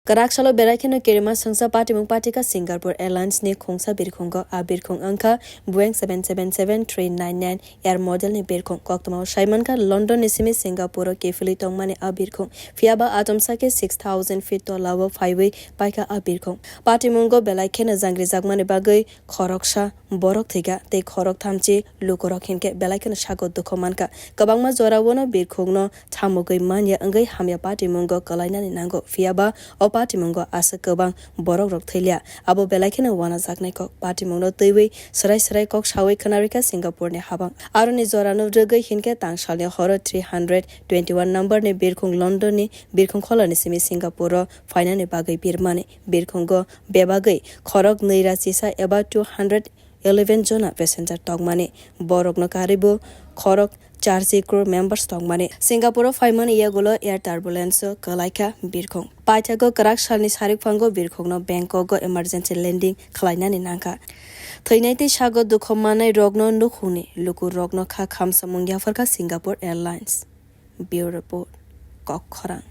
Karaksalo berakena kirima sangsa patimung patika Singapore Airlines ni khongsa birkhonggo a birkhong angka Boeing 777-399 air model ni birkhong koktama Shaiman ka London ni simi Singapore kefili tongmane a birkhong fiaba atomsa ke 6000 feet to lawa highway paika a birkhong patimungo belaikena jangri jagmane bagai khoroksha borok thiga te khorok thamchi lukorok hinke belaikena sago dukhomanka kabangma jorawono birkhongno thamugoi manya angai hamya patimungo kalainani nango fiaba patimungo asa kabang borok rok thailia abo belaikena wana jaknai kok patimungo teiwi sarai kok sawai khanarika Singapore ne habang aroni jorano regai hinke tangsalne horo 321 number ne birkhong London ni birkhong kholani simi Singapore finane bagai birmane birkhongo bebagai khorok neira chisa eba 211 jona passenger tongmane borok no karibo khorok 4 crore members tongmane Singapore Faiman iagulo air turbulence kalaika birkhong paithago karak salni sarik phango birkhongno Bangkok emergency landing khlainani nangka thainaite sago dukhomanai rogno nukhuni luku rogno kha khamsamung yafarka Singapore Airlines Bureau Report Kok Khorang